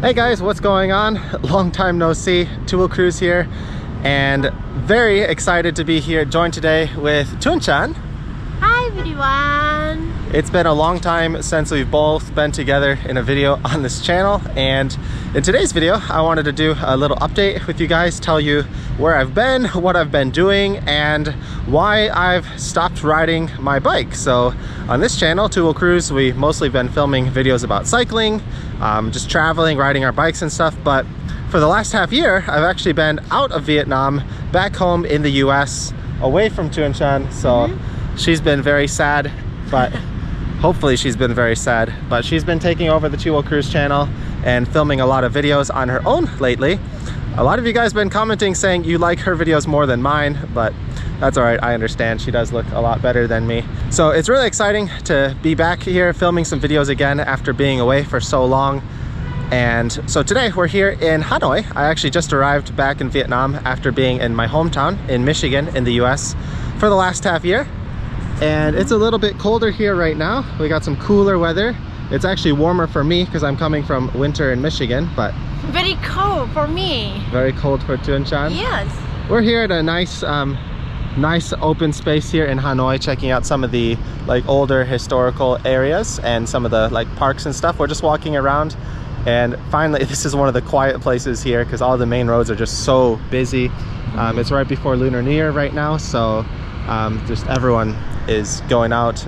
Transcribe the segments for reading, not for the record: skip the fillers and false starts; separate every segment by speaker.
Speaker 1: Hey guys, what's going on? Long time no see. Two Wheel Cruise here, and very excited to be here joined today with Tunchan.
Speaker 2: Hi everyone!
Speaker 1: It's been a long time since we've both been together in a video on this channel, and in today's video I wanted to do a little update with you guys, tell you where I've been, what I've been doing, and why I've stopped riding my bike. So on this channel, Two Wheel Cruise, we mostly been filming videos about cycling, just traveling, riding our bikes and stuff, but for the last half year I've actually been out of Vietnam, back home in the US, away from Tunchan. So she's been very sad, but hopefully she's been very sad, but she's been taking over the Two Wheel Cruise channel and filming a lot of videos on her own lately. A lot of you guys have been commenting saying you like her videos more than mine, but that's all right, I understand. She does look a lot better than me. So it's really exciting to be back here filming some videos again after being away for so long. And so today we're here in Hanoi. I actually just arrived back in Vietnam after being in my hometown in Michigan in the US for the last half year. And it's a little bit colder here right now. We got some cooler weather. It's actually warmer for me because I'm coming from winter in Michigan, but
Speaker 2: Very cold for me.
Speaker 1: very cold for Tunchan.
Speaker 2: Yes.
Speaker 1: We're here at a nice nice open space here in Hanoi, checking out some of the like older historical areas and some of the like parks and stuff. We're just walking around, and finally this is one of the quiet places here because all the main roads are just so busy. It's right before Lunar New Year right now, so just everyone is going out,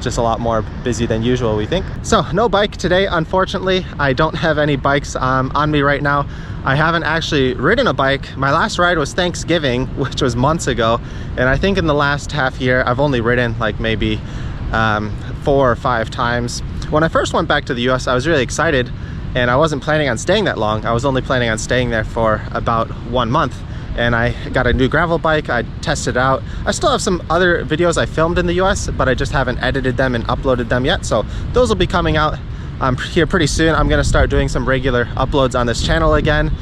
Speaker 1: just a lot more busy than usual, we think. So no bike today, unfortunately. I don't have any bikes on me right now. I haven't actually ridden a bike. My last ride was Thanksgiving, which was months ago, and I think in the last half year I've only ridden like maybe 4 or 5 times. When I first went back to the US, I was really excited, and I wasn't planning on staying that long. I was only planning on staying there for about 1 month. And I got a new gravel bike. I tested it out. I still have some other videos I filmed in the US, but I just haven't edited them and uploaded them yet. So those will be coming out here pretty soon. I'm gonna start doing some regular uploads on this channel again.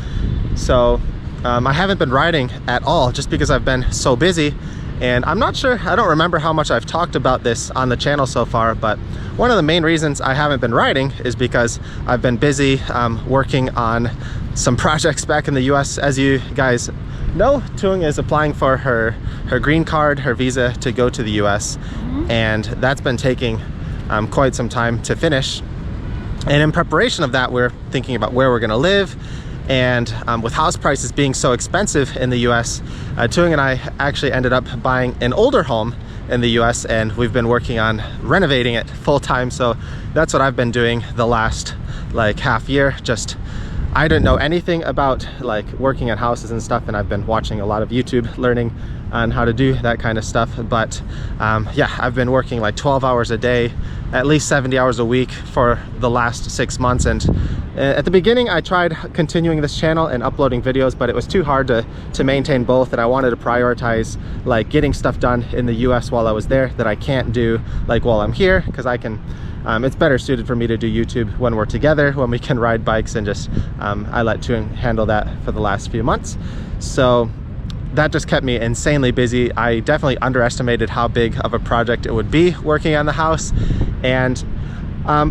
Speaker 1: So I haven't been riding at all just because I've been so busy. And I'm not sure, I don't remember how much I've talked about this on the channel so far, but one of the main reasons I haven't been riding is because I've been busy working on some projects back in the US. As you guys know, Tung is applying for her green card, her visa to go to the US, and that's been taking quite some time to finish. And in preparation of that, we're thinking about where we're gonna live. And with house prices being so expensive in the US, Tung and I actually ended up buying an older home in the US, and we've been working on renovating it full time. So that's what I've been doing the last like half year. Just I didn't know anything about like working at houses and stuff, and I've been watching a lot of YouTube learning on how to do that kind of stuff. But yeah, I've been working like 12 hours a day, at least 70 hours a week for the last 6 months. And at the beginning I tried continuing this channel and uploading videos, but it was too hard to maintain both, and I wanted to prioritize like getting stuff done in the US while I was there that I can't do like while I'm here, because I can it's better suited for me to do YouTube when we're together, when we can ride bikes, and just I let Tung handle that for the last few months. So that just kept me insanely busy. I definitely underestimated how big of a project it would be working on the house, and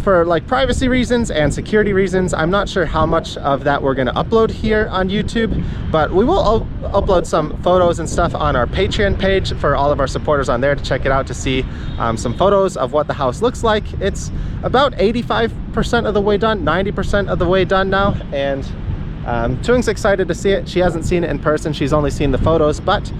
Speaker 1: for like privacy reasons and security reasons, I'm not sure how much of that we're going to upload here on YouTube, but we will upload some photos and stuff on our Patreon page for all of our supporters on there to check it out, to see some photos of what the house looks like. It's about 85% of the way done, 90% of the way done now, and Tung's excited to see it. She hasn't seen it in person, she's only seen the photos, but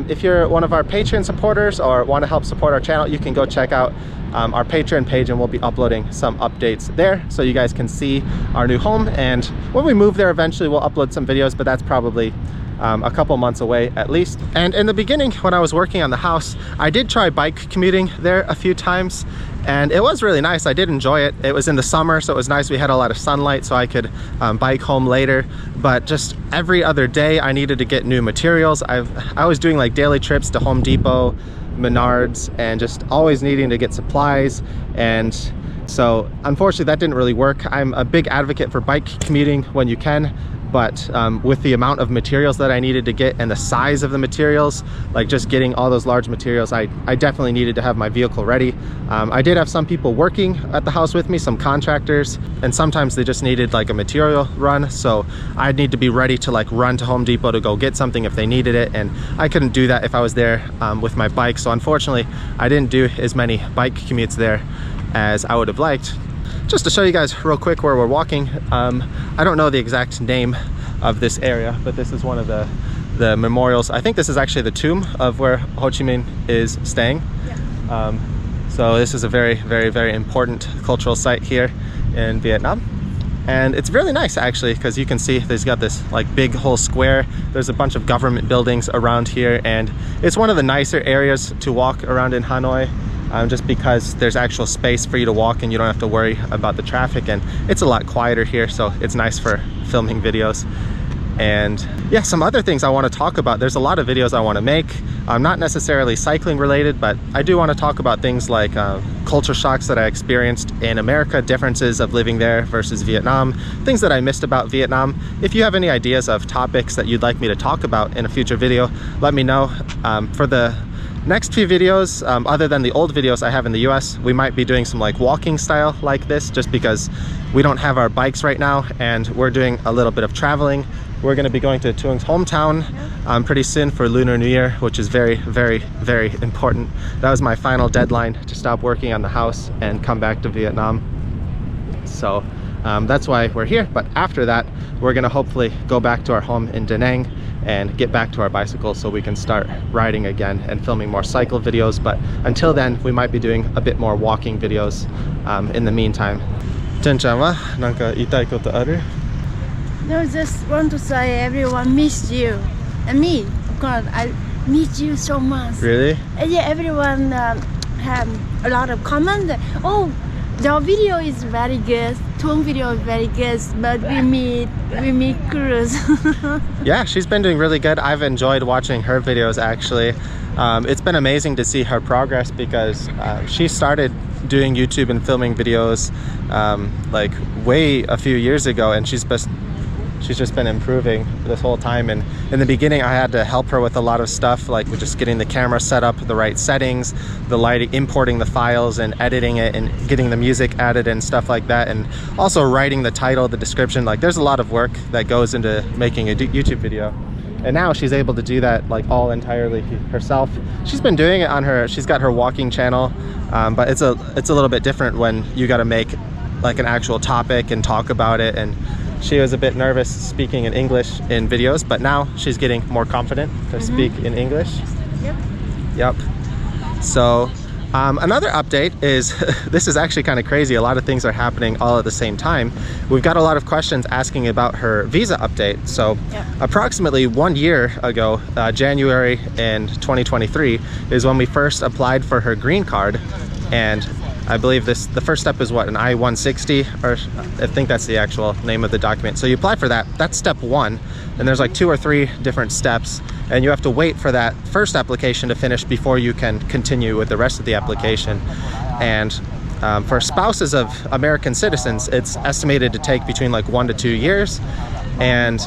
Speaker 1: if you're one of our Patreon supporters or want to help support our channel, you can go check out our Patreon page, and we'll be uploading some updates there so you guys can see our new home. And when we move there eventually, we'll upload some videos, but that's probably a couple months away at least. And in the beginning, when I was working on the house, I did try bike commuting there a few times, and it was really nice. I did enjoy it. It was in the summer, so it was nice. We had a lot of sunlight, so I could bike home later. But just every other day I needed to get new materials. I was doing like daily trips to Home Depot, Menards, and just always needing to get supplies. And so unfortunately that didn't really work. I'm a big advocate for bike commuting when you can, but with the amount of materials that I needed to get and the size of the materials, like just getting all those large materials, I definitely needed to have my vehicle ready. I did have some people working at the house with me, some contractors, and sometimes they just needed like a material run, so I'd need to be ready to like run to Home Depot to go get something if they needed it, and I couldn't do that if I was there with my bike. So unfortunately I didn't do as many bike commutes there as I would have liked. Just to show you guys real quick where we're walking, I don't know the exact name of this area, but this is one of the memorials. I think this is actually the tomb of where Ho Chi Minh is staying. Yeah. So this is a very, very, very important cultural site here in Vietnam. And it's really nice actually, because you can see there's got this like big whole square. There's a bunch of government buildings around here, and it's one of the nicer areas to walk around in Hanoi. Just because there's actual space for you to walk and you don't have to worry about the traffic, and it's a lot quieter here, so it's nice for filming videos. And yeah, some other things I want to talk about. There's a lot of videos I want to make, not necessarily cycling related, but I do want to talk about things like culture shocks that I experienced in America, differences of living there versus Vietnam, things that I missed about Vietnam. If you have any ideas of topics that you'd like me to talk about in a future video, let me know. For the next few videos, other than the old videos I have in the US, we might be doing some like walking style like this, just because we don't have our bikes right now and we're doing a little bit of traveling. We're going to be going to Tuong's hometown pretty soon for Lunar New Year, which is very, very, very important. That was my final deadline to stop working on the house and come back to Vietnam. So that's why we're here. But after that, we're going to hopefully go back to our home in Da Nang and get back to our bicycles so we can start riding again and filming more cycle videos. But until then, we might be doing a bit more walking videos in the meantime.
Speaker 2: No, just want to say everyone miss you. And me, of course, I miss you so much.
Speaker 1: Really?
Speaker 2: And yeah, everyone have a lot of comments. Oh, your video is very good. Tuong video is very good, but we meet Cruz.
Speaker 1: Yeah, she's been doing really good. I've enjoyed watching her videos actually. It's been amazing to see her progress, because she started doing YouTube and filming videos like way a few years ago, and she's just been improving this whole time. And in the beginning I had to help her with a lot of stuff, like with just getting the camera set up, the right settings, the lighting, importing the files and editing it and getting the music added and stuff like that, and also writing the title, the description. Like there's a lot of work that goes into making a YouTube video, and now she's able to do that like all entirely herself. She's been doing it on she's got her walking channel, but it's a little bit different when you got to make like an actual topic and talk about it. And she was a bit nervous speaking in English in videos, but now she's getting more confident to speak in English. Yep. So another update is, this is actually kind of crazy. A lot of things are happening all at the same time. We've got a lot of questions asking about her visa update. So approximately 1 year ago, January in 2023 is when we first applied for her green card. And I believe the first step is what, an I-160, or I think that's the actual name of the document. So you apply for that. That's step one, and there's like 2 or 3 different steps, and you have to wait for that first application to finish before you can continue with the rest of the application. And for spouses of American citizens, it's estimated to take between like 1 to 2 years. And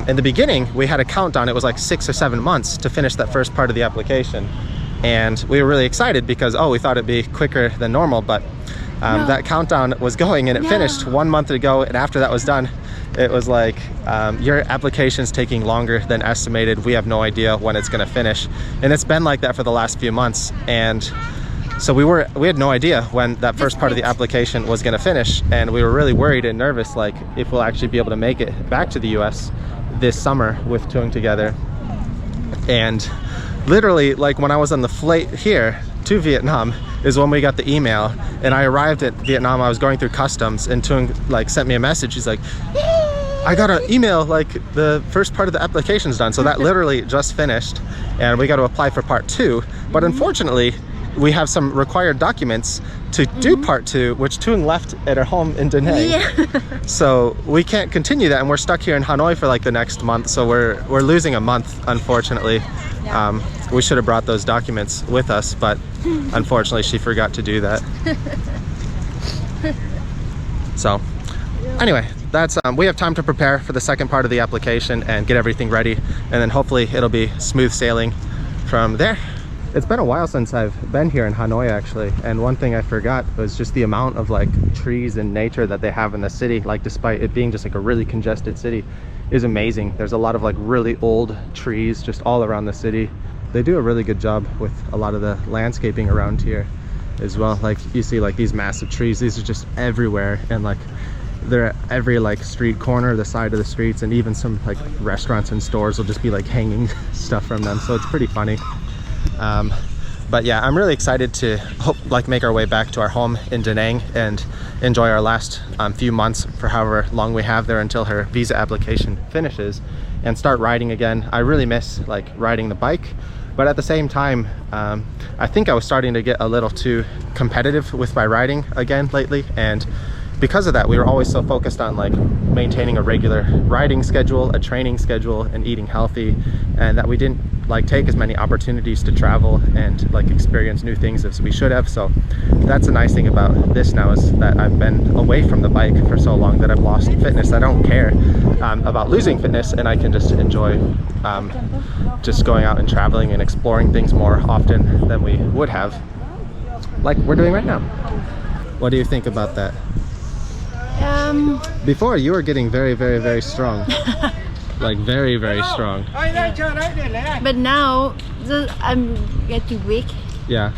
Speaker 1: in the beginning, we had a countdown. It was like 6 or 7 months to finish that first part of the application. And we were really excited because, we thought it'd be quicker than normal, but that countdown was going, and it finished 1 month ago. And after that was done, it was like, your application's taking longer than estimated. We have no idea when it's going to finish. And it's been like that for the last few months. And so we had no idea when that first part of the application was going to finish. And we were really worried and nervous, like if we'll actually be able to make it back to the US this summer with Tuong together. And literally, like when I was on the flight here to Vietnam is when we got the email, and I arrived at Vietnam. I was going through customs, and Tuong like sent me a message. He's like, I got an email, like the first part of the application's done. So that literally just finished, and we got to apply for part 2. But unfortunately, we have some required documents to do part 2, which Tuong left at her home in Da Nang. So we can't continue that, and we're stuck here in Hanoi for like the next month. So we're losing a month, unfortunately. We should have brought those documents with us, but unfortunately she forgot to do that. So anyway, that's we have time to prepare for the second part of the application and get everything ready, and then hopefully it'll be smooth sailing from there. It's been a while since I've been here in Hanoi actually, and one thing I forgot was just the amount of like trees and nature that they have in the city. Like despite it being just like a really congested city, is amazing. There's a lot of like really old trees just all around the city. They do a really good job with a lot of the landscaping around here as well. Like you see like these massive trees, these are just everywhere, and like they're at every like street corner, the side of the streets, and even some like restaurants and stores will just be like hanging stuff from them, so it's pretty funny. But yeah, I'm really excited to make our way back to our home in Da Nang and enjoy our last few months for however long we have there until her visa application finishes, and start riding again. I really miss like riding the bike, but at the same time I think I was starting to get a little too competitive with my riding again lately, and because of that we were always so focused on like maintaining a regular riding schedule, a training schedule, and eating healthy, and that we didn't like take as many opportunities to travel and like experience new things as we should have. So that's a nice thing about this now, is that I've been away from the bike for so long that I've lost fitness. I don't care about losing fitness, and I can just enjoy just going out and traveling and exploring things more often than we would have, like we're doing right now. What do you think about that? Before you were getting very, very, very strong. Like very, very strong.
Speaker 2: But now I'm getting weak.
Speaker 1: Yeah.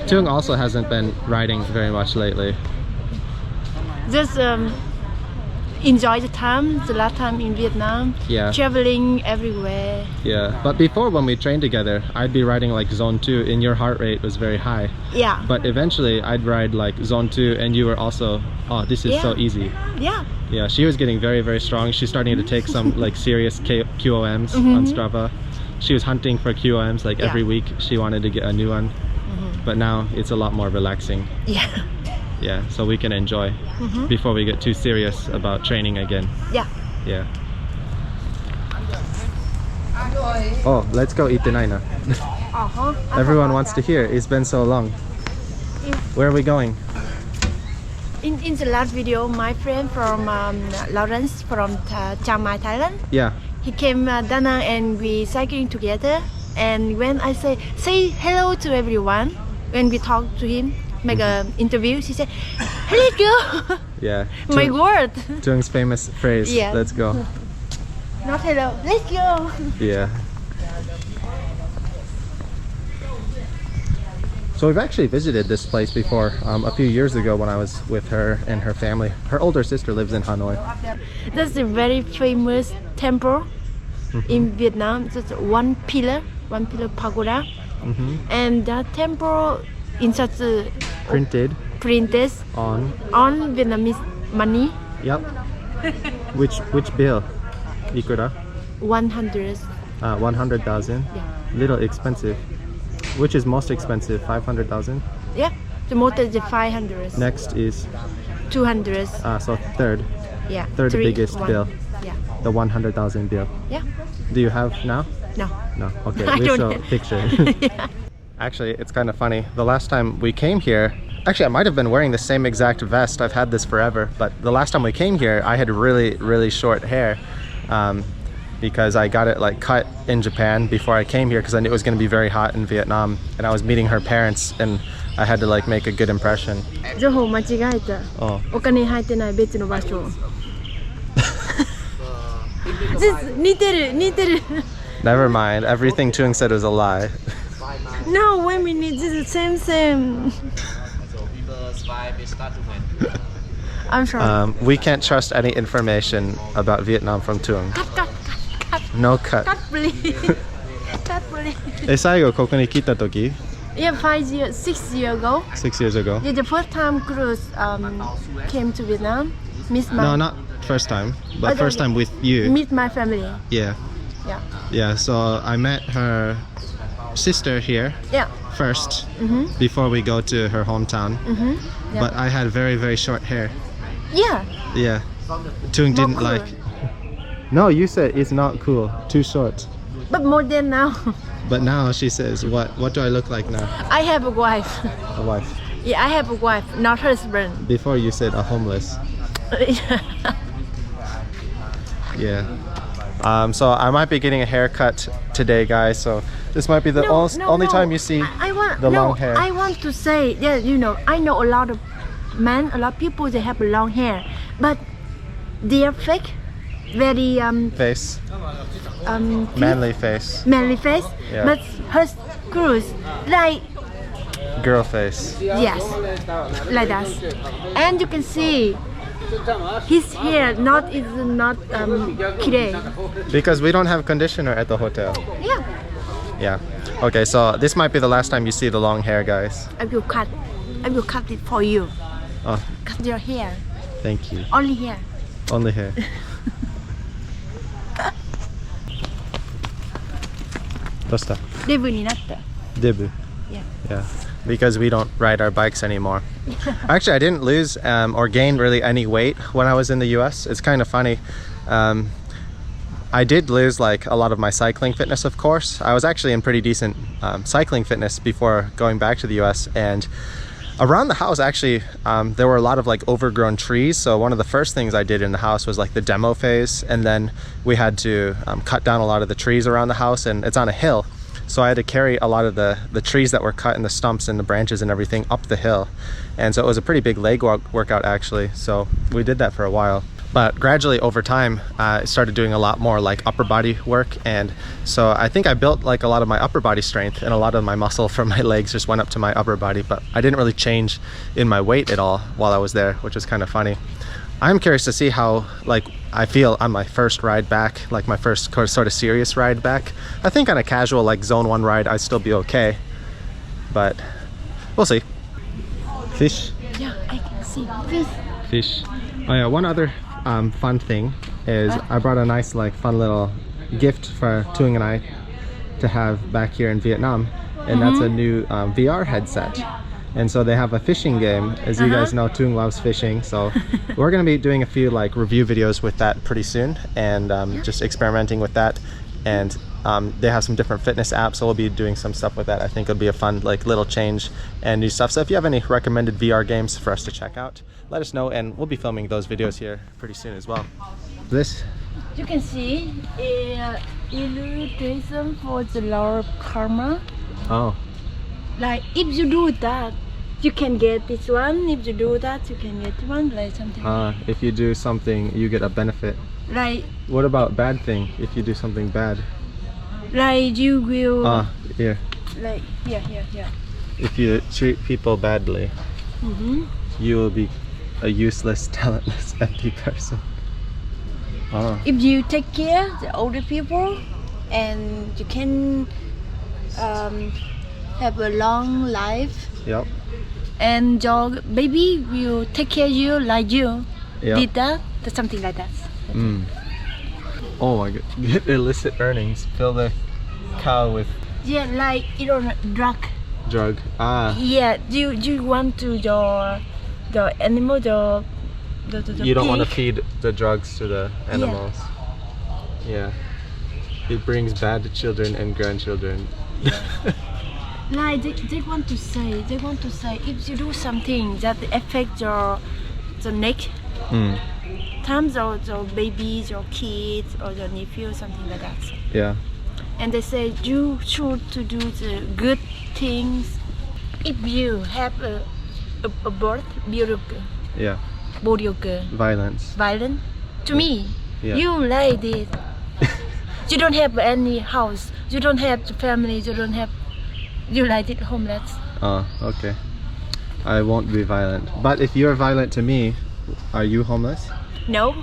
Speaker 1: Tung also hasn't been riding very much lately.
Speaker 2: Just enjoy the time, the last time in Vietnam.
Speaker 1: Yeah.
Speaker 2: Traveling everywhere.
Speaker 1: Yeah. But before, when we trained together, I'd be riding like zone 2 and your heart rate was very high.
Speaker 2: Yeah.
Speaker 1: But eventually I'd ride like zone 2 and you were also, oh, this is so easy.
Speaker 2: Yeah.
Speaker 1: Yeah, she was getting very, very strong. She's starting to take some like serious QOMs on Strava. She was hunting for QOMs like every week. She wanted to get a new one. But now it's a lot more relaxing.
Speaker 2: Yeah.
Speaker 1: Yeah, so we can enjoy before we get too serious about training again.
Speaker 2: Yeah.
Speaker 1: Yeah. Oh, let's go eat the Naina. Everyone wants to hear. It's been so long. Where are we going?
Speaker 2: In the last video, my friend from Lawrence from Chiang Mai, Thailand.
Speaker 1: Yeah.
Speaker 2: He came Da Nang and we cycling together. And when I say hello to everyone, when we talk to him, make an interview, she said, hey, let's go.
Speaker 1: Yeah.
Speaker 2: My word.
Speaker 1: Tung's famous phrase.
Speaker 2: Yeah.
Speaker 1: Let's go.
Speaker 2: Not hello, let's go.
Speaker 1: Yeah. So we've actually visited this place before a few years ago when I was with her and her family. Her older sister lives in Hanoi.
Speaker 2: That's a very famous temple in Vietnam. Just one pillar pagoda. And that temple in such a
Speaker 1: Printed
Speaker 2: on Vietnamese money.
Speaker 1: Yep. Which bill? Ikura?
Speaker 2: 100.
Speaker 1: 100,000.
Speaker 2: Yeah.
Speaker 1: Little expensive. Which is most expensive? 500,000.
Speaker 2: Yeah. The most is the 500.
Speaker 1: Next is
Speaker 2: 200.
Speaker 1: so third.
Speaker 2: Yeah.
Speaker 1: Third
Speaker 2: Three,
Speaker 1: biggest
Speaker 2: one.
Speaker 1: bill.
Speaker 2: Yeah.
Speaker 1: The 100,000 bill.
Speaker 2: Yeah.
Speaker 1: Do you have now?
Speaker 2: No.
Speaker 1: No. Okay.
Speaker 2: I
Speaker 1: We
Speaker 2: don't
Speaker 1: show a
Speaker 2: have.
Speaker 1: picture.
Speaker 2: Yeah.
Speaker 1: Actually, it's kind of funny. The last time we came here, actually I might have been wearing the same exact vest. I've had this forever, but the last time we came here, I had really, really short hair because I got it like cut in Japan before I came here because I knew it was going to be very hot in Vietnam, and I was meeting her parents and I had to like make a good impression.
Speaker 2: 情報間違えた。
Speaker 1: Oh.
Speaker 2: お金入ってない別の場所。似てる。
Speaker 1: Never mind. Everything Tung said was a lie.
Speaker 2: No, wait a minute. This is same. I'm sorry.
Speaker 1: We can't trust any information about Vietnam from Tung.
Speaker 2: Cut.
Speaker 1: No cut.
Speaker 2: Cut, please. Cut, please.
Speaker 1: 最後ここに来た時
Speaker 2: Yeah, 6 years ago.
Speaker 1: 6 years ago.
Speaker 2: Yeah, the first time cruise came to Vietnam. Meet my
Speaker 1: No, not first time, but first time with you.
Speaker 2: meet my family.
Speaker 1: Yeah.
Speaker 2: Yeah.
Speaker 1: Yeah, so I met her sister here
Speaker 2: Yeah.
Speaker 1: first before we go to her hometown.
Speaker 2: Yeah.
Speaker 1: But I had very, very short hair.
Speaker 2: Yeah.
Speaker 1: Yeah. Tung didn't
Speaker 2: cool.
Speaker 1: like. No, you said it's not cool. Too short.
Speaker 2: But more than now.
Speaker 1: But now she says, what do I look like now?
Speaker 2: I have a wife.
Speaker 1: A wife.
Speaker 2: Yeah, I have a wife, not husband.
Speaker 1: Before you said a homeless. Yeah. So I might be getting a haircut today, guys. So this might be the only time you see the long hair.
Speaker 2: I want to say, yeah, you know, I know a lot of men, a lot of people, they have long hair, but they are fake, very
Speaker 1: Face. Manly face.
Speaker 2: manly face.
Speaker 1: Yeah.
Speaker 2: But her screws like
Speaker 1: Girl face.
Speaker 2: yes, like that, and you can see his hair is not clear.
Speaker 1: Because we don't have conditioner at the hotel.
Speaker 2: Yeah,
Speaker 1: Yeah. Okay, so this might be the last time you see the long hair, guys.
Speaker 2: I will cut it for you.
Speaker 1: Oh,
Speaker 2: Cut your hair,
Speaker 1: thank you.
Speaker 2: only hair.
Speaker 1: Only hair. Dosta.
Speaker 2: Debu ni natta.
Speaker 1: Debu.
Speaker 2: Yeah.
Speaker 1: Yeah. Because we don't ride our bikes anymore. Actually, I didn't lose or gain really any weight when I was in the US. It's kind of funny. I did lose like a lot of my cycling fitness, of course. I was actually in pretty decent cycling fitness before going back to the US, and around the house actually there were a lot of like overgrown trees. So one of the first things I did in the house was like the demo phase, and then we had to cut down a lot of the trees around the house, and it's on a hill. So I had to carry a lot of the trees that were cut and the stumps and the branches and everything up the hill. And so it was a pretty big leg workout actually. So we did that for a while. But gradually over time, I started doing a lot more like upper body work. And so I think I built like a lot of my upper body strength, and a lot of my muscle from my legs just went up to my upper body. But I didn't really change in my weight at all while I was there, which was kind of funny. I'm curious to see how like I feel on my first ride back, like my first sort of serious ride back. I think on a casual like zone 1 ride I'd still be okay, but we'll see. Fish.
Speaker 2: Yeah, I can see fish.
Speaker 1: Fish. Oh yeah, one other fun thing is I brought a nice like fun little gift for Tuong and I to have back here in Vietnam, and that's a new VR headset. And so they have a fishing game. As you guys know, Tuong loves fishing, so we're gonna be doing a few like review videos with that pretty soon, and just experimenting with that. And they have some different fitness apps, so we'll be doing some stuff with that. I think it'll be a fun like little change and new stuff. So if you have any recommended VR games for us to check out, let us know, and we'll be filming those videos here pretty soon as well. This,
Speaker 2: You can see illustration for the lower camera.
Speaker 1: oh,
Speaker 2: Like if you do that, you can get this one. If you do that, you can get one. Like something.
Speaker 1: if you do something, you get a benefit.
Speaker 2: Like
Speaker 1: What about bad thing? If you do something bad?
Speaker 2: you will.
Speaker 1: Here.
Speaker 2: Like here.
Speaker 1: If you treat people badly, you will be a useless, talentless, empty person.
Speaker 2: If you take care the older people, and you can have a long life,
Speaker 1: Yep.
Speaker 2: and your baby will take care of you like you
Speaker 1: Yep.
Speaker 2: did that. That's something like that.
Speaker 1: Oh my god. Get illicit earnings. Fill the cow with
Speaker 2: Yeah, like you don't drug.
Speaker 1: drug.
Speaker 2: Yeah, you want to the animal the
Speaker 1: You don't want to
Speaker 2: pig.
Speaker 1: feed the drugs to the animals. Yeah. It brings bad children and grandchildren.
Speaker 2: Like they want to say if you do something that affect your neck, times or your babies, your kids, or your nephew, something like that.
Speaker 1: Yeah.
Speaker 2: And they say you should to do the good things. If you have a birth beautiful,
Speaker 1: Yeah.
Speaker 2: violent,
Speaker 1: Violence.
Speaker 2: to me,
Speaker 1: Yeah.
Speaker 2: you like this. You don't have any house. You don't have the family. You like it homeless.
Speaker 1: Oh, okay. I won't be violent. But if you're violent to me, are you homeless?
Speaker 2: No.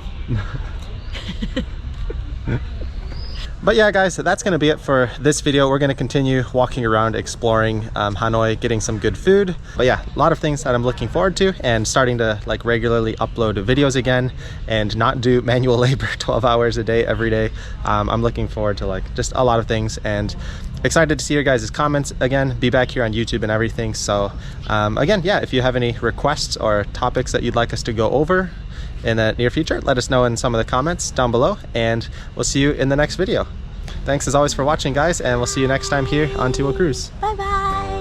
Speaker 1: But yeah, guys, that's going to be it for this video. We're going to continue walking around, exploring Hanoi, getting some good food. But yeah, a lot of things that I'm looking forward to, and starting to like regularly upload videos again and not do manual labor 12 hours a day every day. I'm looking forward to like just a lot of things, and excited to see your guys' comments again, be back here on YouTube and everything. So again, yeah, if you have any requests or topics that you'd like us to go over in the near future, let us know in some of the comments down below, and we'll see you in the next video. Thanks as always for watching, guys, and we'll see you next time here on To A Cruise.
Speaker 2: Bye bye.